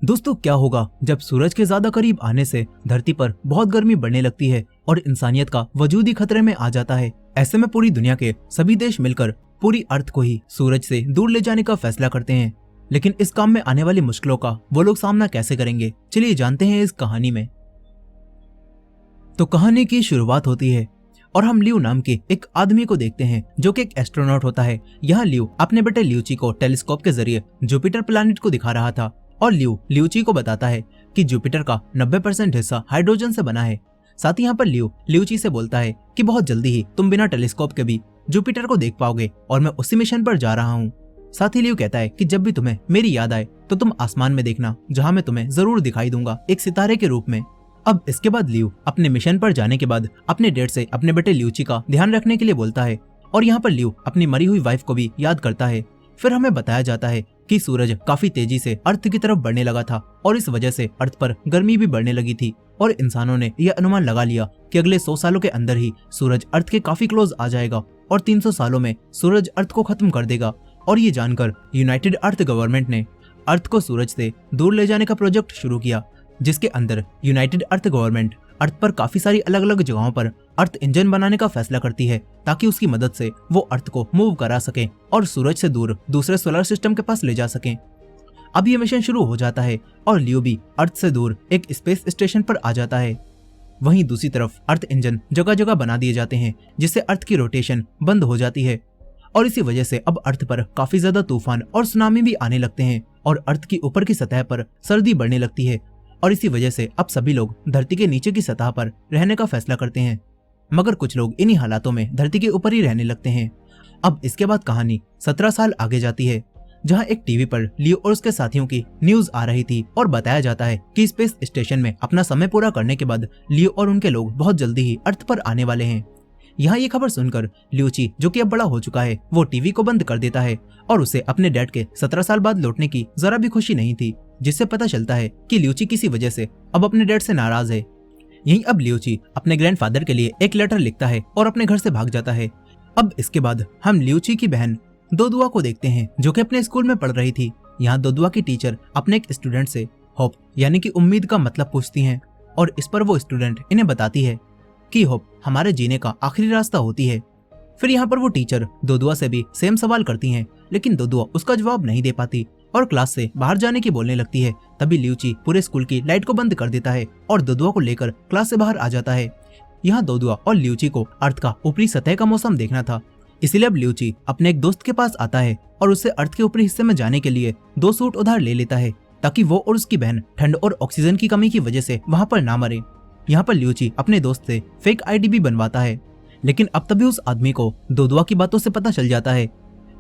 दोस्तों, क्या होगा जब सूरज के ज्यादा करीब आने से धरती पर बहुत गर्मी बढ़ने लगती है और इंसानियत का वजूद ही खतरे में आ जाता है। ऐसे में पूरी दुनिया के सभी देश मिलकर पूरी अर्थ को ही सूरज से दूर ले जाने का फैसला करते हैं। लेकिन इस काम में आने वाली मुश्किलों का वो लोग सामना कैसे करेंगे, चलिए जानते हैं इस कहानी में। तो कहानी की शुरुआत होती है और हम लियो नाम के एक आदमी को देखते हैं जो कि एक एस्ट्रोनॉट होता है। यहाँ लियो अपने बेटे लियूची को टेलीस्कोप के जरिए जुपिटर प्लैनेट को दिखा रहा था और लियो लियूची को बताता है कि जुपिटर का 90% हिस्सा हाइड्रोजन से बना है। साथ ही यहाँ पर लियो लियूची से बोलता है कि बहुत जल्दी ही तुम बिना टेलीस्कोप के भी जुपिटर को देख पाओगे और मैं उसी मिशन पर जा रहा हूँ। साथ ही लियो कहता है कि जब भी तुम्हें मेरी याद आए तो तुम आसमान में देखना, जहाँ मैं तुम्हें जरूर दिखाई दूंगा एक सितारे के रूप में। अब इसके बाद लियो अपने मिशन पर जाने के बाद अपने डैड से अपने बेटे लियूची का ध्यान रखने के लिए बोलता है और यहाँ पर लियो अपनी मरी हुई वाइफ को भी याद करता है। फिर हमें बताया जाता है कि सूरज काफी तेजी से अर्थ की तरफ बढ़ने लगा था और इस वजह से अर्थ पर गर्मी भी बढ़ने लगी थी और इंसानों ने यह अनुमान लगा लिया कि अगले 100 सालों के अंदर ही सूरज अर्थ के काफी क्लोज आ जाएगा और 300 सालों में सूरज अर्थ को खत्म कर देगा। और ये जानकर यूनाइटेड अर्थ गवर्नमेंट ने अर्थ को सूरज से दूर ले जाने का प्रोजेक्ट शुरू किया, जिसके अंदर यूनाइटेड अर्थ गवर्नमेंट अर्थ पर काफी सारी अलग अलग जगहों पर अर्थ इंजन बनाने का फैसला करती है ताकि उसकी मदद से वो अर्थ को मूव करा सके और सूरज से दूर दूसरे सोलर सिस्टम के पास ले जा सके। अब ये मिशन शुरू हो जाता है और लियो भी अर्थ से दूर एक स्पेस स्टेशन पर आ जाता है। वहीं दूसरी तरफ अर्थ इंजन जगह जगह बना दिए जाते हैं जिससे अर्थ की रोटेशन बंद हो जाती है और इसी वजह से अब अर्थ पर काफी ज्यादा तूफान और सुनामी भी आने लगते हैं और अर्थ की ऊपर की सतह पर सर्दी बढ़ने लगती है और इसी वजह से अब सभी लोग धरती के नीचे की सतह पर रहने का फैसला करते हैं, मगर कुछ लोग इन्हीं हालातों में धरती के ऊपर ही रहने लगते हैं। अब इसके बाद कहानी 17 साल आगे जाती है, जहां एक टीवी पर लियो और उसके साथियों की न्यूज आ रही थी और बताया जाता है कि स्पेस स्टेशन में अपना समय पूरा करने के बाद लियो और उनके लोग बहुत जल्दी ही अर्थ पर आने वाले हैं। यहाँ ये खबर सुनकर लियूची, जो कि अब बड़ा हो चुका है, वो टीवी को बंद कर देता है और उसे अपने डैड के 17 साल बाद लौटने की जरा भी खुशी नहीं थी, जिससे पता चलता है कि लियूची किसी वजह से अब अपने डैड से नाराज है। यहीं अब लियूची अपने ग्रैंडफादर के लिए एक लेटर लिखता है और अपने घर से भाग जाता है। अब इसके बाद हम लियूची की बहन दोदुआ को देखते हैं जो कि अपने स्कूल में पढ़ रही थी। यहाँ दोदुआ की टीचर अपने एक स्टूडेंट से होप यानी कि उम्मीद का मतलब पूछती हैं और इस पर वो स्टूडेंट इन्हें बताती है कि होप हमारे जीने का आखिरी रास्ता होती है। फिर यहाँ पर वो टीचर दोदुआ से भी सेम सवाल करती हैं, लेकिन दोदुआ उसका जवाब नहीं दे पाती और क्लास से बाहर जाने की बोलने लगती है। तभी लियूची पूरे स्कूल की लाइट को बंद कर देता है और दोदुआ को लेकर क्लास से बाहर आ जाता है। यहाँ दोदुआ और लियूची को अर्थ का ऊपरी सतह का मौसम देखना था, इसीलिए अब लियूची अपने एक दोस्त के पास आता है और उससे अर्थ के ऊपरी हिस्से में जाने के लिए 2 सूट उधार ले लेता है ताकि वो और उसकी बहन ठंड और ऑक्सीजन की कमी की वजह से वहाँ पर ना मरे। यहाँ पर लियूची अपने दोस्त से फेक आईडी भी बनवाता है, लेकिन अब तभी उस आदमी को दोदुआ की बातों से पता चल जाता है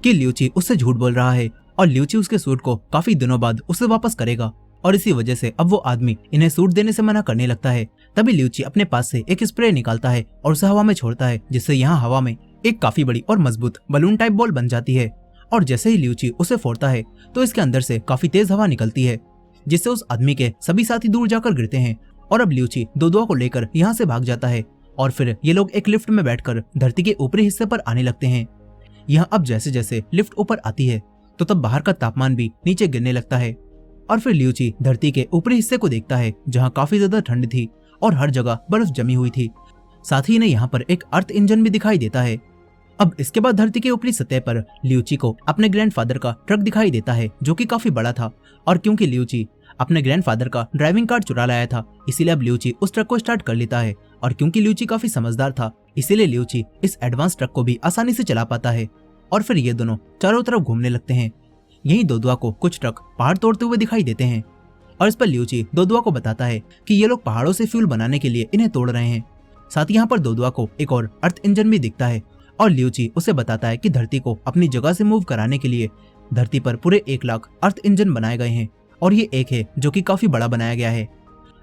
कि लियूची उससे झूठ बोल रहा है और लियूची उसके सूट को काफी दिनों बाद उसे वापस करेगा और इसी वजह से अब वो आदमी इन्हें सूट देने से मना करने लगता है। तभी लियूची अपने पास से एक स्प्रे निकालता है और उसे हवा में छोड़ता है, जिससे यहाँ हवा में एक काफी बड़ी और मजबूत बलून टाइप बॉल बन जाती है और जैसे ही लियूची उसे फोड़ता है तो इसके अंदर से काफी तेज हवा निकलती है, जिससे उस आदमी के सभी साथी दूर जाकर गिरते हैं और अब लियूची दोदुआ को लेकर यहाँ से भाग जाता है और फिर ये लोग एक लिफ्ट में बैठकर धरती के ऊपरी हिस्से पर आने लगते हैं। यहाँ अब जैसे जैसे लिफ्ट ऊपर आती है तो तब बाहर का तापमान भी नीचे गिरने लगता है और फिर लियूची धरती के ऊपरी हिस्से को देखता है जहाँ काफी ज्यादा ठंड थी और हर जगह बर्फ जमी हुई थी। साथ ही इन्हें यहाँ पर एक अर्थ इंजन भी दिखाई देता है। अब इसके बाद धरती के ऊपरी सतह पर लियूची को अपने ग्रैंडफादर का ट्रक दिखाई देता है जो कि काफी बड़ा था और क्योंकि लियूची अपने ग्रैंडफादर का ड्राइविंग कार्ड चुरा लाया था, इसीलिए अब लियूची उस ट्रक को स्टार्ट कर लेता है और क्योंकि लियूची काफी समझदार था इसीलिए लियूची इस एडवांस ट्रक को भी आसानी से चला पाता है और फिर ये दोनों चारों तरफ घूमने लगते हैं। यहीं दोदुआ को कुछ ट्रक पहाड़ तोड़ते हुए दिखाई देते हैं और इस पर लियूची दोदुआ को बताता है कि ये लोग पहाड़ों से फ्यूल बनाने के लिए इन्हें तोड़ रहे हैं। साथ ही यहाँ पर दोदुआ को एक और अर्थ इंजन भी दिखता है और लियूची उसे बताता है कि धरती को अपनी जगह से मूव कराने के लिए धरती पर पूरे 1 लाख अर्थ इंजन बनाए गए हैं और ये एक है जो कि काफी बड़ा बनाया गया है।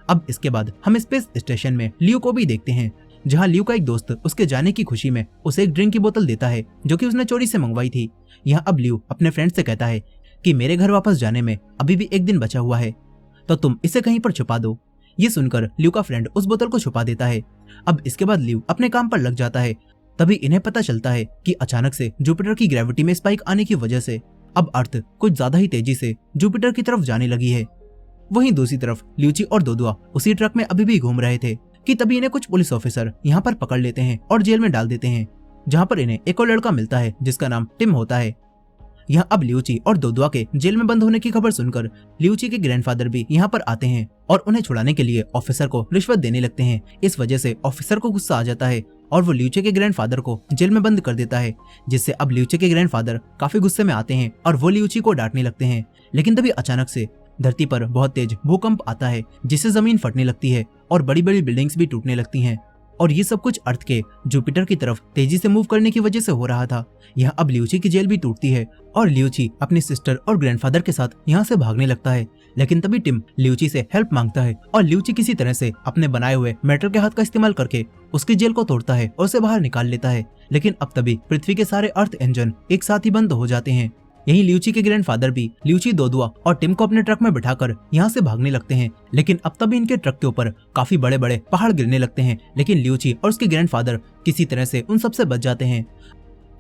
अब इसके बाद हम स्पेस स्टेशन में लियो को भी देखते हैं, जहाँ लियो का एक दोस्त उसके जाने की खुशी में उसे एक ड्रिंक की बोतल देता है जो कि उसने चोरी से मंगवाई थी। यहाँ अब लियो अपने फ्रेंड से कहता है कि मेरे घर वापस जाने में अभी भी 1 दिन बचा हुआ है, तो तुम इसे कहीं पर छुपा दो। ये सुनकर लियो का फ्रेंड उस बोतल को छुपा देता है। अब इसके बाद लियो अपने काम पर लग जाता है। तभी इन्हें पता चलता है कि अचानक से जुपिटर की ग्रेविटी में स्पाइक आने की वजह से अब अर्थ कुछ ज्यादा ही तेजी से जुपिटर की तरफ जाने लगी है। वहीं दूसरी तरफ ल्यूची और दोदुआ उसी ट्रक में अभी भी घूम रहे थे कि तभी इन्हें कुछ पुलिस ऑफिसर यहाँ पर पकड़ लेते हैं और जेल में डाल देते हैं, जहाँ पर इन्हें एक और लड़का मिलता है जिसका नाम टिम होता है। यहाँ अब ल्यूची और दोदुआ के जेल में बंद होने की खबर सुनकर ल्यूची के ग्रैंडफादर भी यहाँ पर आते हैं और उन्हें छुड़ाने के लिए ऑफिसर को रिश्वत देने लगते हैं। इस वजह से ऑफिसर को गुस्सा आ जाता है और वो ल्यूची के ग्रैंडफादर को जेल में बंद कर देता है, जिससे अब ल्यूची के ग्रैंडफादर काफी गुस्से में आते हैं और वो ल्यूची को डांटने लगते हैं। लेकिन तभी अचानक से धरती पर बहुत तेज भूकंप आता है, जिससे जमीन फटने लगती है और बड़ी बड़ी बिल्डिंग्स भी टूटने लगती हैं। और ये सब कुछ अर्थ के जुपिटर की तरफ तेजी से मूव करने की वजह से हो रहा था। यहाँ अब ल्यूची की जेल भी टूटती है और ल्यूची अपनी सिस्टर और ग्रैंडफादर के साथ यहाँ से भागने लगता है। लेकिन तभी टिम ल्यूची से हेल्प मांगता है और ल्यूची किसी तरह से अपने बनाए हुए मेटल के हाथ का इस्तेमाल करके उसकी जेल को तोड़ता है और उसे बाहर निकाल लेता है। लेकिन अब तभी पृथ्वी के सारे अर्थ इंजन एक साथ ही बंद हो जाते हैं। यहीं ल्यूची के ग्रैंडफादर भी ल्यूची, दोदुआ और टिम को अपने ट्रक में बिठाकर यहाँ से भागने लगते हैं। लेकिन अब तभी इनके ट्रक के ऊपर काफी बड़े बड़े पहाड़ गिरने लगते हैं, लेकिन ल्यूची और उसके ग्रैंडफादर किसी तरह से उन सबसे बच जाते हैं।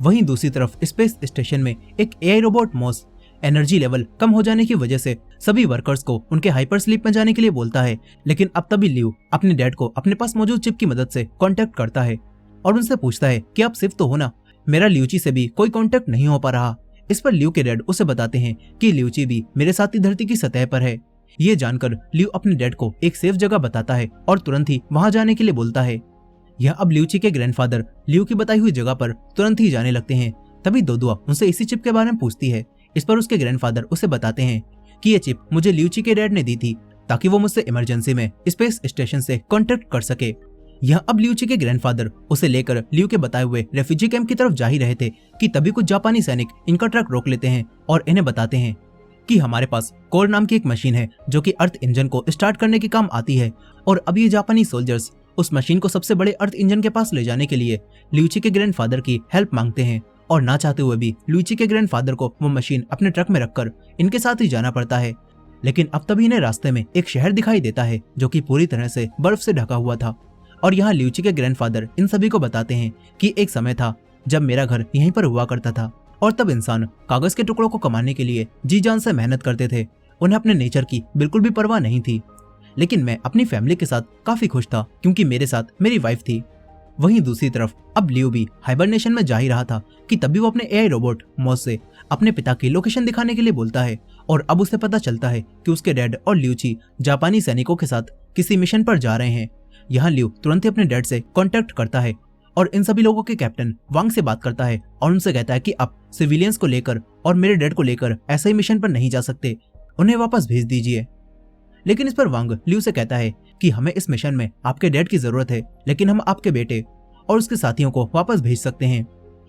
वहीं दूसरी तरफ स्पेस स्टेशन में एक एआई रोबोट मॉस एनर्जी लेवल कम हो जाने की वजह से सभी वर्कर्स को उनके हाइपर स्लीप में जाने के लिए बोलता है। लेकिन अब तभी ल्यू अपने डैड को अपने पास मौजूद चिप की मदद से कांटेक्ट करता है और उनसे पूछता है कि आप सिर्फ तो हो ना, मेरा ल्यूची से भी कोई कांटेक्ट नहीं हो पा रहा। इस पर ल्यू के डैड उसे बताते हैं कि ल्यूची भी मेरे साथ ही धरती की सतह पर है। ये जानकर ल्यू अपने डैड को एक सेफ जगह बताता है और तुरंत ही वहां जाने के लिए बोलता है। यह अब ल्यूची के ग्रैंडफादर ल्यू की बताई हुई जगह पर तुरंत ही जाने लगते हैं। तभी दोदुआ उनसे इसी चिप के बारे में पूछती है। इस पर उसके ग्रैंडफादर उसे बताते हैं कि ये चिप मुझे ल्यूची के डैड ने दी थी ताकि वो मुझसे इमरजेंसी में स्पेस स्टेशन से कांटेक्ट कर सके। यह अब ल्यूची के ग्रैंडफादर उसे लेकर ल्यू के बताए हुए रेफ्यूजी कैंप की तरफ जा ही रहे थे कि तभी कुछ जापानी सैनिक इनका ट्रक रोक लेते हैं और इन्हें बताते हैं कि हमारे पास कोर नाम की एक मशीन है जो कि अर्थ इंजन को स्टार्ट करने के काम आती है। और अब ये जापानी सोल्जर्स उस मशीन को सबसे बड़े अर्थ इंजन के पास ले जाने के लिए ल्यूची के ग्रैंडफादर की हेल्प मांगते हैं और ना चाहते हुए भी ल्यूची के ग्रैंडफादर को वो मशीन अपने ट्रक में रखकर इनके साथ ही जाना पड़ता है। लेकिन अब तभी इन्हें रास्ते में एक शहर दिखाई देता है जो कि पूरी तरह से बर्फ से ढका हुआ था। और यहाँ ल्यूची के ग्रैंडफादर इन सभी को बताते हैं कि एक समय था जब मेरा घर यहीं पर हुआ करता था और तब इंसान कागज के टुकड़ों को कमाने के लिए जी जान से मेहनत करते थे। उन्हें अपने नेचर की बिल्कुल भी परवाह नहीं थी। लेकिन मैं अपनी फैमिली के साथ काफी खुश था क्योंकि मेरे साथ मेरी वाइफ थी। वहीं दूसरी तरफ अब ल्यू भी हाइबरनेशन में जा ही रहा था कि तभी वो अपने एआई रोबोट मॉस से अपने पिता की लोकेशन दिखाने के लिए बोलता है और अब उसे पता चलता है कि उसके डैड और ल्यूची जापानी सैनिकों के साथ किसी मिशन पर जा रहे हैं। यहाँ ल्यू तुरंत ही अपने डैड से कांटेक्ट करता है और इन सभी लोगों के कैप्टन वांग से बात करता है और उनसे कहता है कि आप सिविलियंस को लेकर और मेरे डैड को लेकर ऐसे ही मिशन पर नहीं जा सकते, उन्हें वापस भेज दीजिए। लेकिन इस पर वांग ल्यू से कहता है कि हमें इस मिशन में आपके डैड की जरूरत है, लेकिन हम आपके बेटे और उसके साथियों को वापस भेज सकते हैं।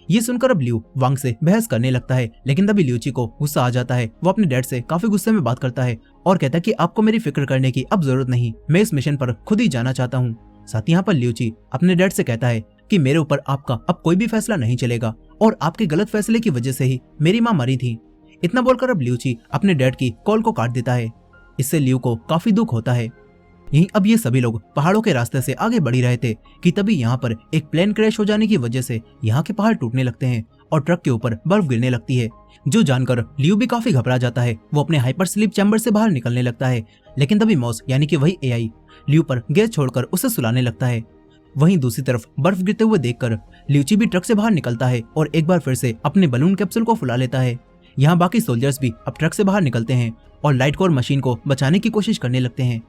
ये सुनकर अब ल्यू वांग से बहस करने लगता है, लेकिन तभी ल्यूची को गुस्सा आ जाता है। वो अपने डैड से काफी गुस्से में बात करता है और कहता है कि आपको मेरी फिक्र करने की अब जरूरत नहीं, मैं इस मिशन पर खुद ही जाना चाहता हूँ। साथ ही यहाँ पर ल्यूची अपने डैड से कहता है कि मेरे ऊपर आपका अब कोई भी फैसला नहीं चलेगा और आपके गलत फैसले की वजह से ही मेरी माँ मरी थी। इतना बोलकर अब ल्यूची अपने डैड की कॉल को काट देता है। इससे ल्यू को काफी दुख होता है। यहीं अब ये सभी लोग पहाड़ों के रास्ते से आगे बढ़ ही रहे थे कि तभी यहाँ पर एक प्लेन क्रैश हो जाने की वजह से यहाँ के पहाड़ टूटने लगते हैं और ट्रक के ऊपर बर्फ गिरने लगती है, जो जानकर ल्यू भी काफी घबरा जाता है। वो अपने हाइपर स्लीप चैम्बर से बाहर निकलने लगता है, लेकिन तभी मॉस यानी कि वही एआई ल्यू पर गैस छोड़कर उसे सुलाने लगता है। वहीं दूसरी तरफ बर्फ गिरते हुए देखकर ल्यूची भी ट्रक से बाहर निकलता है और एक बार फिर से अपने बलून कैप्सूल को फुला लेता है। यहाँ बाकी सोल्जर्स भी अब ट्रक से बाहर निकलते हैं और लाइट कोर मशीन को बचाने की कोशिश करने लगते हैं।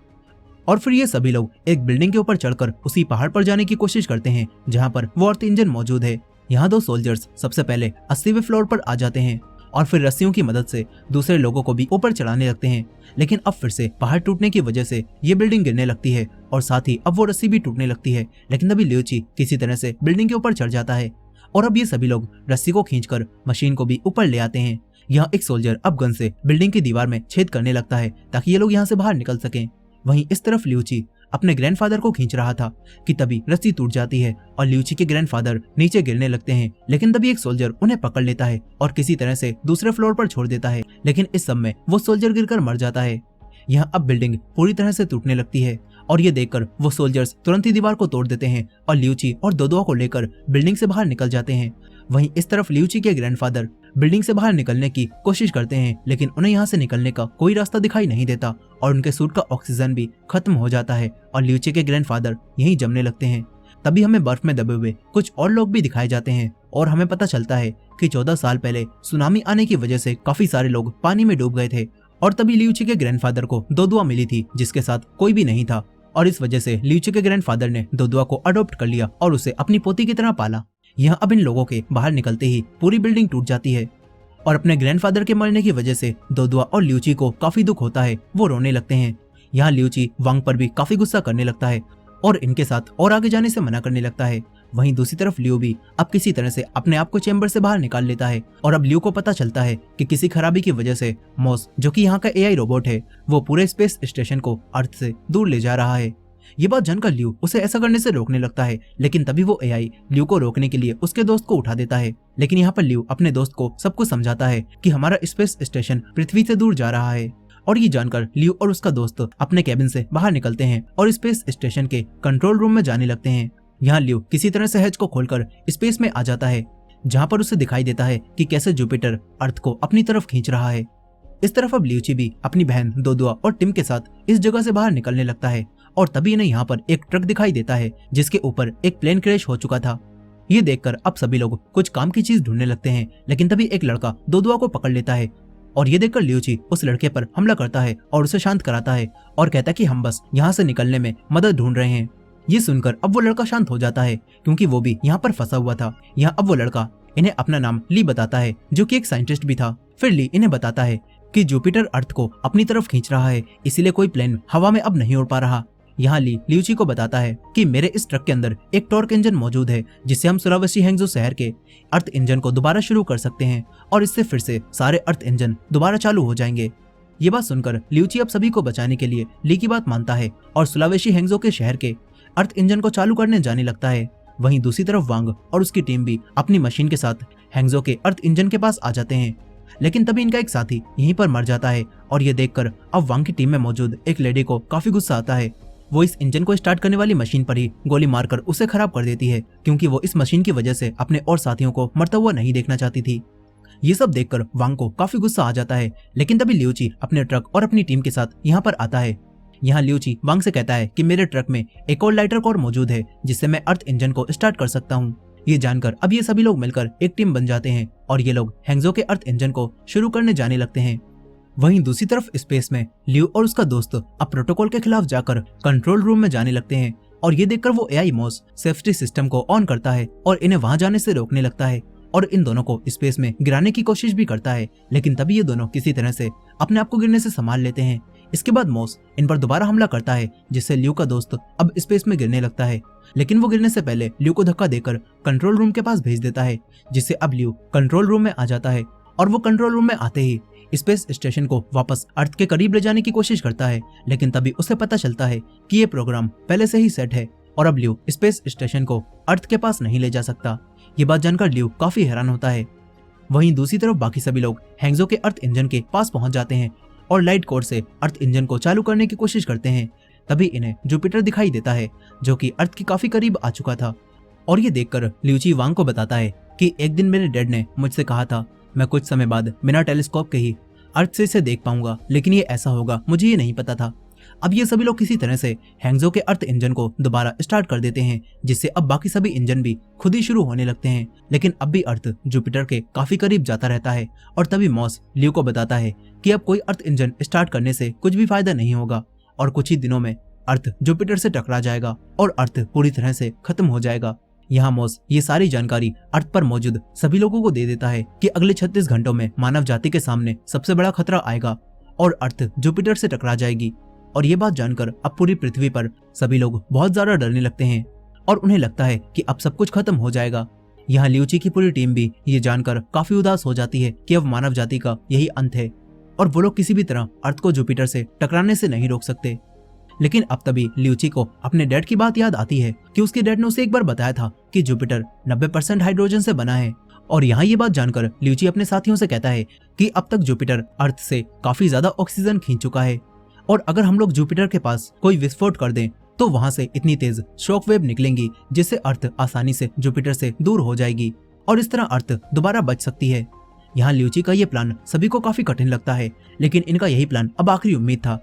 और फिर ये सभी लोग एक बिल्डिंग के ऊपर चढ़कर उसी पहाड़ पर जाने की कोशिश करते हैं जहाँ पर वो अर्थ इंजन मौजूद है। यहाँ दो सोल्जर्स सबसे पहले 80वें फ्लोर पर आ जाते हैं और फिर रस्सियों की मदद से दूसरे लोगों को भी ऊपर चढ़ाने लगते हैं। लेकिन अब फिर से पहाड़ टूटने की वजह से ये बिल्डिंग गिरने लगती है और साथ ही अब वो रस्सी भी टूटने लगती है। लेकिन तभी ल्यूची किसी तरह से बिल्डिंग के ऊपर चढ़ जाता है और अब ये सभी लोग रस्सी को खींचकर मशीन को भी ऊपर ले आते हैं। यहाँ एक सोल्जर अब गन से बिल्डिंग की दीवार में छेद करने लगता है ताकि ये लोग यहाँ से बाहर निकल सकें। वहीं इस तरफ ल्यूची अपने ग्रैंडफादर को खींच रहा था कि तभी रस्सी टूट जाती है और ल्यूची के ग्रैंडफादर नीचे गिरने लगते हैं। लेकिन तभी एक सोल्जर उन्हें पकड़ लेता है और किसी तरह से दूसरे फ्लोर पर छोड़ देता है। लेकिन इस सब में वो सोल्जर गिरकर मर जाता है। यहाँ अब बिल्डिंग पूरी तरह से टूटने लगती है और ये देखकर वो सोल्जर्स तुरंत ही दीवार को तोड़ देते हैं और ल्यूची और दोदुआ को लेकर बिल्डिंग से बाहर निकल जाते हैं। वहीं इस तरफ ल्यूची के ग्रैंडफादर बिल्डिंग से बाहर निकलने की कोशिश करते हैं, लेकिन उन्हें यहाँ से निकलने का कोई रास्ता दिखाई नहीं देता और उनके सूट का ऑक्सीजन भी खत्म हो जाता है और ल्यूची के ग्रैंडफादर यहीं जमने लगते हैं। तभी हमें बर्फ में दबे हुए कुछ और लोग भी दिखाए जाते हैं और हमें पता चलता है कि 14 साल पहले सुनामी आने की वजह से काफी सारे लोग पानी में डूब गए थे और तभी ल्यूची के ग्रैंडफादर को दोदुआ मिली थी जिसके साथ कोई भी नहीं था और इस वजह से ल्यूची के ग्रैंडफादर ने दोदुआ को अडॉप्ट कर लिया और उसे अपनी पोती की तरह पाला। यहाँ अब इन लोगों के बाहर निकलते ही पूरी बिल्डिंग टूट जाती है और अपने ग्रैंडफादर के मरने की वजह से दोदुआ और ल्यूची को काफी दुख होता है, वो रोने लगते हैं। यहाँ ल्यूची वांग पर भी काफी गुस्सा करने लगता है और इनके साथ और आगे जाने से मना करने लगता है। वहीं दूसरी तरफ लियो भी अब किसी तरह से अपने आप को चेंबर से बाहर निकाल लेता है और अब लियो को पता चलता है कि किसी खराबी की वजह से मॉस, जो कि यहाँ का एआई रोबोट है, वो पूरे स्पेस स्टेशन को अर्थ से दूर ले जा रहा है। ये बात जानकर लियो उसे ऐसा करने से रोकने लगता है, लेकिन तभी वो एआई लियो को रोकने के लिए उसके दोस्त को उठा देता है। लेकिन यहाँ पर लियो अपने दोस्त को सब कुछ समझाता है कि हमारा स्पेस स्टेशन पृथ्वी से दूर जा रहा है और ये जानकर लियो और उसका दोस्त अपने कैबिन से बाहर निकलते हैं और स्पेस स्टेशन के कंट्रोल रूम में जाने लगते हैं। यहाँ लियो किसी तरह से हैच को खोलकर स्पेस में आ जाता है, जहाँ पर उसे दिखाई देता है कि कैसे जुपिटर अर्थ को अपनी तरफ खींच रहा है। इस तरफ अब ल्यूची भी अपनी बहन दोदुआ और टिम के साथ इस जगह से बाहर निकलने लगता है और तभी इन्हें यहाँ पर एक ट्रक दिखाई देता है जिसके ऊपर एक प्लेन क्रैश हो चुका था। ये देखकर अब सभी लोग कुछ काम की चीज ढूंढने लगते हैं, लेकिन तभी एक लड़का दोदुआ को पकड़ लेता है और ये देखकर ल्यूची उस लड़के पर हमला करता है और उसे शांत कराता है और कहता है कि हम बस यहाँ से निकलने में मदद ढूंढ रहे हैं। ये सुनकर अब वो लड़का शांत हो जाता है क्योंकि वो भी यहाँ पर फंसा हुआ था। यहाँ अब वो लड़का इन्हें अपना नाम ली बताता है, जो कि एक साइंटिस्ट भी था। फिर ली इन्हें बताता है कि जुपिटर अर्थ को अपनी तरफ खींच रहा है, इसीलिए कोई प्लेन हवा में अब नहीं उड़ पा रहा। यहाँ ली ल्यूची को बताता है कि मेरे इस ट्रक के अंदर एक टॉर्क इंजन मौजूद है जिससे हम सुलावेसी हैंगजो शहर के अर्थ इंजन को दोबारा शुरू कर सकते हैं और इससे फिर से सारे अर्थ इंजन दोबारा चालू हो जाएंगे। ये बात सुनकर ल्यूची अब सभी को बचाने के लिए ली की बात मानता है और सुलावेसी हैंगजो के शहर के अर्थ इंजन को चालू करने जाने लगता है। वहीं दूसरी तरफ वांग और उसकी टीम भी अपनी मशीन के साथ हैंगजो के अर्थ इंजन के पास आ जाते हैं, लेकिन तभी इनका एक साथी यहीं पर मर जाता है और ये देखकर अब वांग की टीम में मौजूद एक लेडी को काफी गुस्सा आता है। वो इस इंजन को स्टार्ट करने वाली मशीन पर ही गोली मारकर उसे खराब कर देती है क्योंकि वो इस मशीन की वजह से अपने और साथियों को मरता हुआ नहीं देखना चाहती थी। ये सब देखकर वांग को काफी गुस्सा आ जाता है, लेकिन तभी ल्यूची अपने ट्रक और अपनी टीम के साथ यहाँ पर आता है। यहाँ ल्यूची वांग से कहता है कि मेरे ट्रक में एक और लाइटर कोर मौजूद है जिससे मैं अर्थ इंजन को स्टार्ट कर सकता हूँ। ये जानकर अब ये सभी लोग मिलकर एक टीम बन जाते हैं और ये लोग हैंगजो के अर्थ इंजन को शुरू करने जाने लगते हैं। वहीं दूसरी तरफ स्पेस में लियो और उसका दोस्त अब प्रोटोकॉल के खिलाफ जाकर कंट्रोल रूम में जाने लगते हैं और ये देखकर वो एआई मॉस सेफ्टी सिस्टम को ऑन करता है और इन्हें वहां जाने से रोकने लगता है और इन दोनों को स्पेस में गिराने की कोशिश भी करता है, लेकिन तभी ये दोनों किसी तरह से अपने आप को गिरने से संभाल लेते हैं। इसके बाद मॉस इन पर दोबारा हमला करता है जिससे लियो का दोस्त अब स्पेस में गिरने लगता है, लेकिन वो गिरने से पहले लियो को धक्का देकर कंट्रोल रूम के पास भेज देता है, जिससे अब लियो कंट्रोल रूम में आ जाता है और वो कंट्रोल रूम में आते ही स्पेस स्टेशन को वापस अर्थ के करीब ले जाने की कोशिश करता है, लेकिन तभी उसे पता चलता है कि ये प्रोग्राम पहले से ही सेट है और अब लियो स्पेस स्टेशन को अर्थ के पास नहीं ले जा सकता। ये बात जानकर लियो काफी हैरान होता है। वहीं दूसरी तरफ बाकी सभी लोग हैंगजो के अर्थ इंजन के पास पहुंच जाते हैं और लाइट कोड से अर्थ इंजन को चालू करने की कोशिश करते हैं। तभी इन्हें जुपिटर दिखाई देता है जो कि अर्थ के काफी करीब आ चुका था और ये देखकर ल्यूची वांग को बताता है कि एक दिन मेरे डैड ने मुझसे कहा था मैं कुछ समय बाद बिना टेलीस्कोप के ही अर्थ से इसे देख पाऊंगा, लेकिन ये ऐसा होगा मुझे ये नहीं पता था। अब ये सभी लोग किसी तरह से हैंगजो के अर्थ इंजन को दोबारा स्टार्ट कर देते हैं, जिससे अब बाकी सभी इंजन भी खुद ही शुरू होने लगते हैं, लेकिन अब भी अर्थ जुपिटर के काफी करीब जाता रहता है और तभी मॉस लियो को बताता है कि अब कोई अर्थ इंजन स्टार्ट करने से कुछ भी फायदा नहीं होगा और कुछ ही दिनों में अर्थ जुपिटर से टकरा जाएगा और अर्थ पूरी तरह से खत्म हो जाएगा। यहाँ मॉस ये सारी जानकारी अर्थ पर मौजूद सभी लोगों को दे देता है कि अगले 36 घंटों में मानव जाति के सामने सबसे बड़ा खतरा आएगा और अर्थ जुपिटर से टकरा जाएगी। और ये बात जानकर अब पूरी पृथ्वी पर सभी लोग बहुत ज्यादा डरने लगते हैं और उन्हें लगता है कि अब सब कुछ खत्म हो जाएगा। यहाँ ल्यूची की पूरी टीम भी ये जानकर काफी उदास हो जाती है कि अब मानव जाति का यही अंत है और वो लोग किसी भी तरह अर्थ को जुपिटर से टकराने से नहीं रोक सकते। लेकिन अब तभी ल्यूची को अपने डैड की बात याद आती है कि उसके डैड ने उसे एक बार बताया था कि जुपिटर 90% हाइड्रोजन से बना है और यहाँ ये बात जानकर ल्यूची अपने साथियों से कहता है कि अब तक जुपिटर अर्थ से काफी ज्यादा ऑक्सीजन खींच चुका है और अगर हम लोग जुपिटर के पास कोई विस्फोट कर दें तो वहां से इतनी तेज शॉक वेव निकलेंगी जिससे अर्थ आसानी से जुपिटर से दूर हो जाएगी और इस तरह अर्थ दोबारा बच सकती है। यहाँ ल्यूची का ये प्लान सभी को काफी कठिन लगता है, लेकिन इनका यही प्लान अब आखिरी उम्मीद था।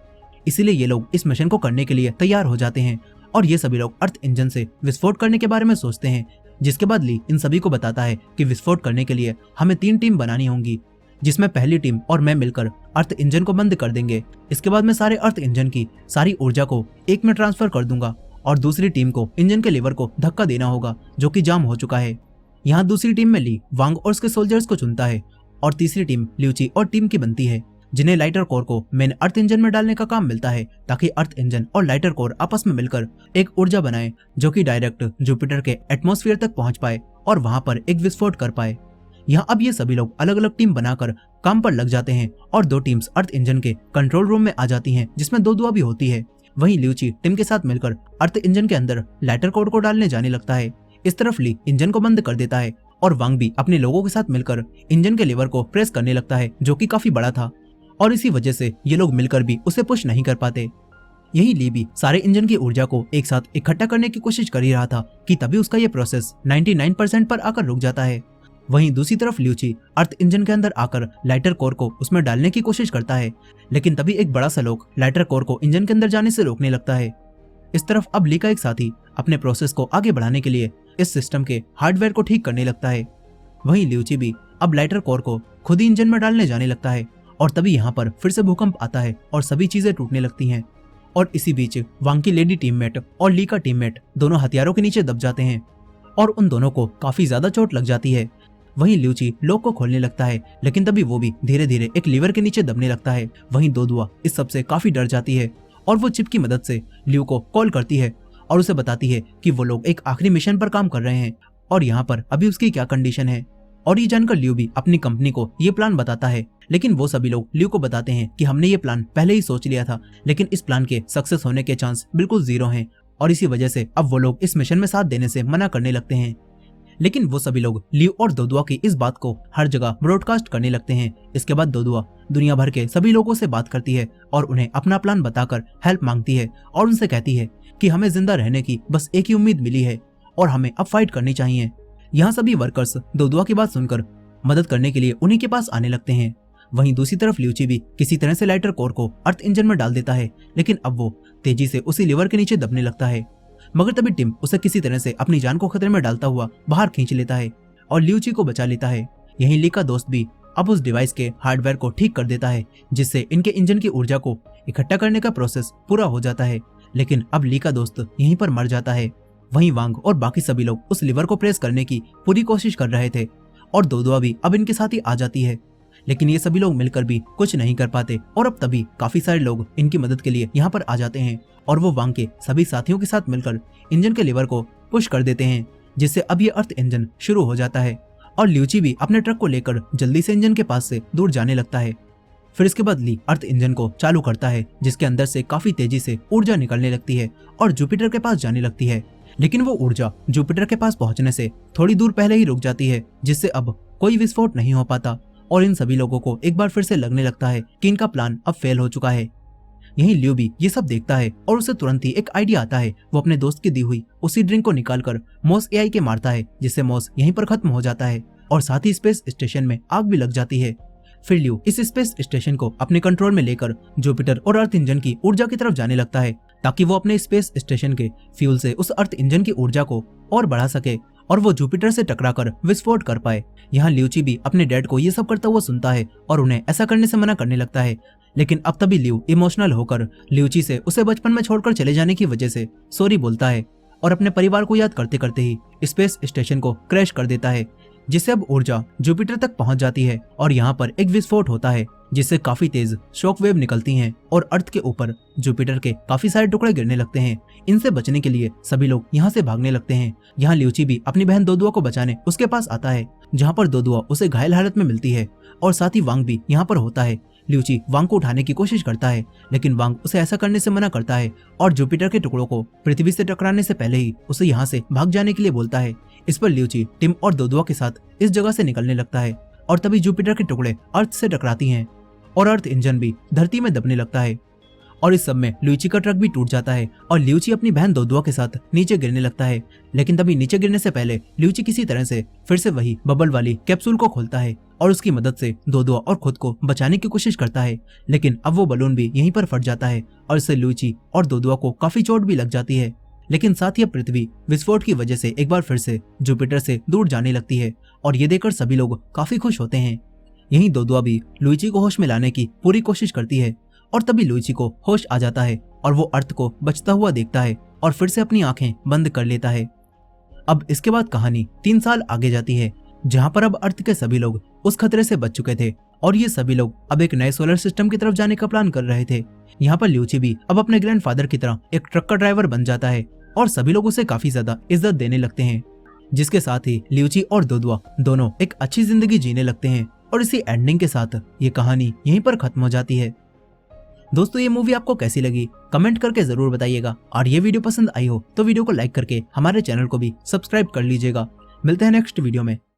इसीलिए ये लोग इस मिशन को करने के लिए तैयार हो जाते हैं और ये सभी लोग अर्थ इंजन से विस्फोट करने के बारे में सोचते हैं। जिसके बाद ली इन सभी को बताता है कि विस्फोट करने के लिए हमें 3 टीम बनानी होंगी, जिसमें पहली टीम और मैं मिलकर अर्थ इंजन को बंद कर देंगे। इसके बाद मैं सारे अर्थ इंजन की सारी ऊर्जा को एक में ट्रांसफर कर दूंगा और दूसरी टीम को इंजन के लीवर को धक्का देना होगा जो कि जाम हो चुका है। यहाँ दूसरी टीम में ली वांग और उसके सोल्जर्स को चुनता है और तीसरी टीम ल्यूची और टीम की बनती है, जिन्हें लाइटर कोर को मेन अर्थ इंजन में डालने का काम मिलता है ताकि अर्थ इंजन और लाइटर कोर आपस में मिलकर एक ऊर्जा बनाए जो कि डायरेक्ट जुपिटर के एटमॉस्फेयर तक पहुंच पाए और वहां पर एक विस्फोट कर पाए। यहाँ अब ये सभी लोग अलग अलग टीम बनाकर काम पर लग जाते हैं और 2 टीम्स अर्थ इंजन के कंट्रोल रूम में आ जाती हैं, जिसमें 2 दुआ भी होती है। वहीं ल्यूची टीम के साथ मिलकर अर्थ इंजन के अंदर लाइटर कोर को डालने जाने लगता है। इस तरफ ली इंजन को बंद कर देता है और वांग भी अपने लोगों के साथ मिलकर इंजन के लीवर को प्रेस करने लगता है जो कि काफी बड़ा था और इसी वजह से ये लोग मिलकर भी उसे पुश नहीं कर पाते। यही ली भी सारे इंजन की ऊर्जा को एक साथ इकट्ठा करने की कोशिश कर ही रहा था कि तभी उसका ये प्रोसेस 99% पर आकर रुक जाता है। वहीं दूसरी तरफ ल्यूची अर्थ इंजन के अंदर आकर लाइटर कोर को उसमें डालने की कोशिश करता है, लेकिन तभी एक बड़ा सा लोग लाइटर कोर को इंजन के अंदर जाने से रोकने लगता है। इस तरफ अब ली का एक साथी अपने प्रोसेस को आगे बढ़ाने के लिए इस सिस्टम के हार्डवेयर को ठीक करने लगता है। वहीं ल्यूची भी अब लाइटर कोर को खुद ही इंजन में डालने जाने लगता है और तभी यहाँ पर फिर से भूकंप आता है और सभी चीजें टूटने लगती हैं। और इसी बीच वांग की लेडी टीममेट और ली का टीममेट दोनों हथियारों के नीचे दब जाते हैं और उन दोनों को काफी ज्यादा चोट लग जाती है। वहीं ल्यूची लॉक को खोलने लगता है, लेकिन तभी वो भी धीरे धीरे एक लीवर के नीचे दबने लगता है। वहीं दो दुआ इस सब से काफी डर जाती है और वो चिप की मदद से ल्यू को कॉल करती है और उसे बताती है कि वो लोग एक आखिरी मिशन पर काम कर रहे हैं और यहाँ पर अभी उसकी क्या कंडीशन है। और ये जानकर ल्यू भी अपनी कंपनी को ये प्लान बताता है, लेकिन वो सभी लोग ल्यू को बताते हैं कि हमने ये प्लान पहले ही सोच लिया था, लेकिन इस प्लान के सक्सेस होने के चांस बिल्कुल 0 हैं और इसी वजह से अब वो लोग इस मिशन में साथ देने से मना करने लगते हैं। लेकिन वो सभी लोग ल्यू और दोदुआ की इस बात को हर जगह ब्रॉडकास्ट करने लगते हैं। इसके बाद दोदुआ दुनिया भर के सभी लोगों से बात करती है और उन्हें अपना प्लान बताकर हेल्प मांगती है और उनसे कहती है कि हमें जिंदा रहने की बस एक ही उम्मीद मिली है और हमें अब फाइट करनी चाहिए। यहाँ सभी वर्कर्स दोदुआ की बात सुनकर मदद करने के लिए उन्हीं के पास आने लगते हैं। वहीं दूसरी तरफ ल्यूची भी किसी तरह से लाइटर कोर को अर्थ इंजन में डाल देता है, लेकिन अब वो तेजी से उसी लीवर के नीचे दबने लगता है। मगर तभी टिम उसे किसी तरह से अपनी जान को खतरे में डालता हुआ बाहर खींच लेता है और ल्यूची को बचा लेता है। यहीं ली का दोस्त भी अब उस डिवाइस के हार्डवेयर को ठीक कर देता है, जिससे इनके इंजन की ऊर्जा को इकट्ठा करने का प्रोसेस पूरा हो जाता है। लेकिन अब ली का दोस्त यहीं पर मर जाता है। वहीं वांग और बाकी सभी लोग उस लीवर को प्रेस करने की पूरी कोशिश कर रहे थे और दोदुआ भी अब इनके साथ ही आ जाती है, लेकिन ये सभी लोग मिलकर भी कुछ नहीं कर पाते। और अब तभी काफी सारे लोग इनकी मदद के लिए यहाँ पर आ जाते हैं और वो वांग के सभी साथियों के साथ मिलकर इंजन के लीवर को पुश कर देते हैं, जिससे अब ये अर्थ इंजन शुरू हो जाता है और ल्यूची भी अपने ट्रक को लेकर जल्दी से इंजन के पास से दूर जाने लगता है। फिर इसके बाद ली अर्थ इंजन को चालू करता है, जिसके अंदर से काफी तेजी से ऊर्जा निकलने लगती है और जुपिटर के पास जाने लगती है। लेकिन वो ऊर्जा जुपिटर के पास पहुंचने से थोड़ी दूर पहले ही रुक जाती है, जिससे अब कोई विस्फोट नहीं हो पाता और इन सभी लोगों को एक बार फिर से लगने लगता है कि इनका प्लान अब फेल हो चुका है। यहीं ल्यू भी ये सब देखता है और उसे तुरंत ही एक आइडिया आता है। वो अपने दोस्त की दी हुई उसी ड्रिंक को निकालकर मॉस एआई के मारता है, जिससे मॉस यहीं पर खत्म हो जाता है और साथ ही स्पेस स्टेशन में आग भी लग जाती है। फिर ल्यू इस स्पेस स्टेशन को अपने कंट्रोल में लेकर जुपिटर और अर्थ इंजन की ऊर्जा की तरफ जाने लगता है, ताकि वो अपने स्पेस स्टेशन के फ्यूल से उस अर्थ इंजन की ऊर्जा को और बढ़ा सके और वो जुपिटर से टकराकर विस्फोट कर पाए। यहाँ ल्यूची भी अपने डैड को ये सब करता हुआ सुनता है और उन्हें ऐसा करने से मना करने लगता है, लेकिन अब तभी ल्यू इमोशनल होकर ल्यूची से उसे बचपन में छोड़कर चले जाने की वजह से सॉरी बोलता है और अपने परिवार को याद करते करते ही स्पेस स्टेशन को क्रैश कर देता है, जिससे अब ऊर्जा जुपिटर तक पहुंच जाती है और यहाँ पर एक विस्फोट होता है, जिससे काफी तेज शॉक वेव निकलती हैं और अर्थ के ऊपर जुपिटर के काफी सारे टुकड़े गिरने लगते हैं। इनसे बचने के लिए सभी लोग यहाँ से भागने लगते हैं। यहाँ ल्यूची भी अपनी बहन दोदुआ को बचाने उसके पास आता है, जहाँ पर दोदुआ उसे घायल हालत में मिलती है और साथ ही वांग भी यहाँ पर होता है। ल्यूची वांग को उठाने की कोशिश करता है, लेकिन वांग उसे ऐसा करने से मना करता है और जुपिटर के टुकड़ों को पृथ्वी से टकराने से पहले ही उसे यहाँ से भाग जाने के लिए बोलता है। इस पर ल्यूची टिम और दोदुआ के साथ इस जगह से निकलने लगता है और तभी जुपिटर के टुकड़े अर्थ से टकराती हैं और अर्थ इंजन भी धरती में दबने लगता है और इस सब में ल्यूची का ट्रक भी टूट जाता है और ल्यूची अपनी बहन दोदुआ के साथ नीचे गिरने लगता है। लेकिन तभी नीचे गिरने से पहले ल्यूची किसी तरह से फिर से वही बबल वाली कैप्सूल को खोलता है और उसकी मदद से दोदुआ और खुद को बचाने की कोशिश करता है। लेकिन अब वो बलून भी यहीं पर फट जाता है और इससे ल्यूची और दोदुआ को काफी चोट भी लग जाती है। लेकिन साथ ही पृथ्वी विस्फोट की वजह से एक बार फिर से जुपिटर से दूर जाने लगती है और ये देखकर सभी लोग काफी खुश होते हैं। यहीं दोदुआ भी लुइची को होश में लाने की पूरी कोशिश करती है और तभी लुइची को होश आ जाता है और वो अर्थ को बचता हुआ देखता है और फिर से अपनी आंखें बंद कर लेता है। अब इसके बाद कहानी 3 साल आगे जाती है, जहाँ पर अब अर्थ के सभी लोग उस खतरे से बच चुके थे और ये सभी लोग अब एक नए सोलर सिस्टम की तरफ जाने का प्लान कर रहे थे। यहाँ पर ल्यूची भी अब अपने ग्रैंडफादर की तरह एक ट्रक का ड्राइवर बन जाता है और सभी लोग उसे काफी ज्यादा इज्जत देने लगते हैं, जिसके साथ ही ल्यूची और दोदुआ दोनों एक अच्छी जिंदगी जीने लगते हैं। और इसी एंडिंग के साथ ये कहानी यहीं पर खत्म हो जाती है। दोस्तों, ये मूवी आपको कैसी लगी कमेंट करके जरूर बताइएगा और ये वीडियो पसंद आई हो तो वीडियो को लाइक करके हमारे चैनल को भी सब्सक्राइब कर लीजिएगा। मिलते हैं नेक्स्ट वीडियो में।